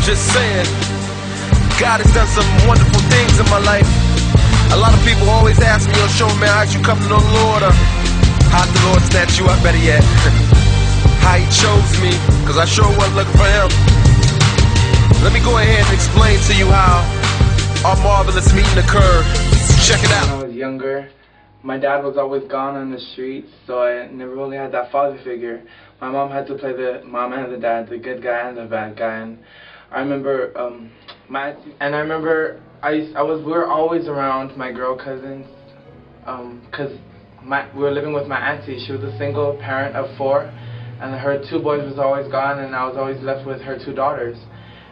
just saying, God has done some wonderful things in my life. A lot of people always ask me on show, man, how'd you come to know the Lord? Or how'd the Lord snatch you up, better yet? How he chose me, cause I sure wasn't looking for him. Let me go ahead and explain to you how our marvelous meeting occurred. Check it out. When I was younger, my dad was always gone on the streets, so I never really had that father figure. My mom had to play the mom and the dad, the good guy and the bad guy. And I remember we were always around my girl cousins, cause we were living with my auntie. She was a single parent of 4, and her 2 boys was always gone, and I was always left with her 2 daughters.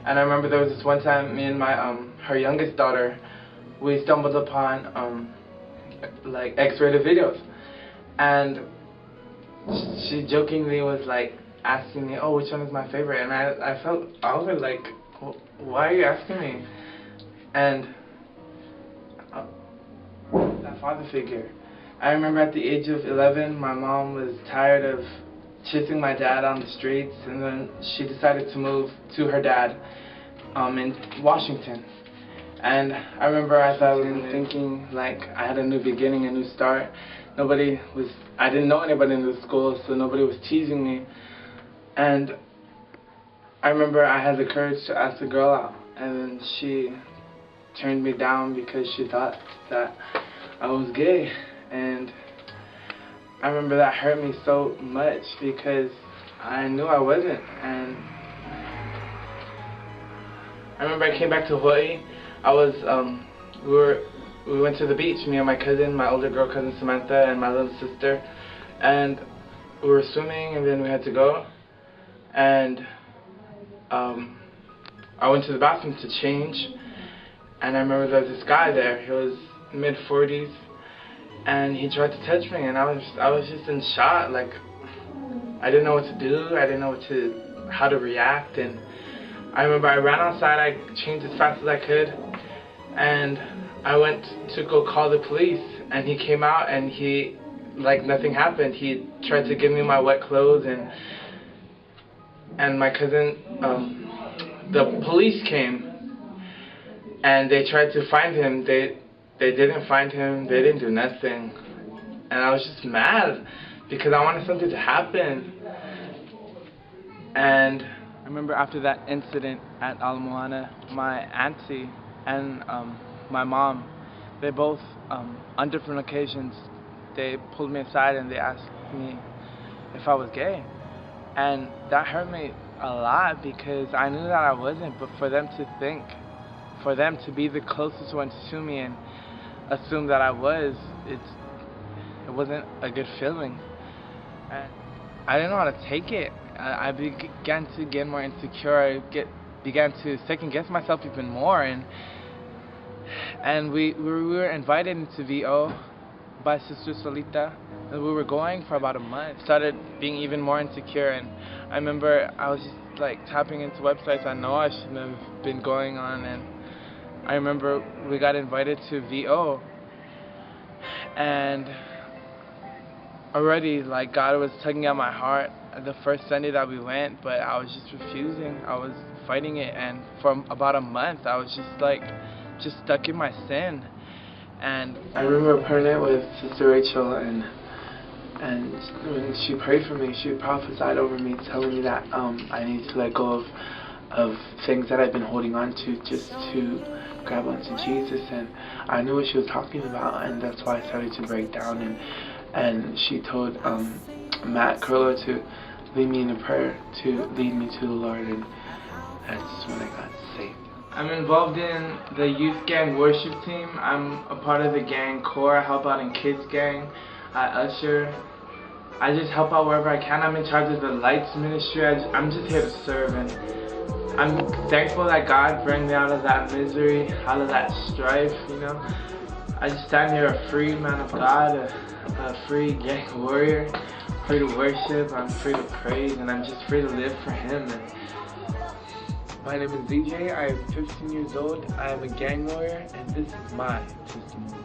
And I remember there was this one time, me and my her youngest daughter, we stumbled upon like X-rated videos, and she jokingly was like asking me, "Oh, which one is my favorite?" And I felt awkward, like, why are you asking me? And that father figure. I remember at the age of 11, my mom was tired of chasing my dad on the streets, and then she decided to move to her dad in Washington. And I remember as I was thinking, like, I had a new beginning, a new start. I didn't know anybody in the school, so nobody was teasing me. And I remember I had the courage to ask the girl out, and then she turned me down because she thought that I was gay. And I remember that hurt me so much because I knew I wasn't. And I remember I came back to Hawaii. We went to the beach, me and my cousin, my older girl cousin Samantha, and my little sister, and we were swimming, and then we had to go, and I went to the bathroom to change, and I remember there was this guy there. He was mid-40s, and he tried to touch me, and I was just in shock. Like, I didn't know what to do. I didn't know how to react. And I remember I ran outside. I changed as fast as I could, and I went to go call the police. And he came out, and like nothing happened. He tried to give me my wet clothes, and my cousin, the police came, and they tried to find him. They didn't find him. They didn't do nothing. And I was just mad because I wanted something to happen. And I remember after that incident at Ala Moana, my auntie and my mom, they both, on different occasions, they pulled me aside and they asked me if I was gay. And that hurt me a lot because I knew that I wasn't, but for them to be the closest ones to me and assume that I was, it wasn't a good feeling. And I didn't know how to take it. I began to get more insecure. I began to second guess myself even more, and we were invited into VO by Sister Solita, and we were going for about a month. Started being even more insecure, and I remember I was just like tapping into websites I know I shouldn't have been going on, and I remember we got invited to VO, and already like God was tugging at my heart the first Sunday that we went, but I was just refusing. I was fighting it, and for about a month I was just stuck in my sin. And I remember praying it with Sister Rachel, and when she prayed for me, she prophesied over me, telling me that I need to let go of things that I've been holding on to, just to grab onto Jesus. And I knew what she was talking about, and that's why I started to break down. And she told Matt Curlo to lead me in a prayer, to lead me to the Lord, and that's when I got saved. I'm involved in the youth gang worship team. I'm a part of the gang core. I help out in kids gang. I usher. I just help out wherever I can. I'm in charge of the lights ministry. I'm just here to serve, and I'm thankful that God brought me out of that misery, out of that strife, you know. I just stand here a free man of God, a free gang warrior, free to worship, I'm free to praise, and I'm just free to live for Him. And my name is Zjay, I am 15 years old, I am a gang warrior, and this is my testimony.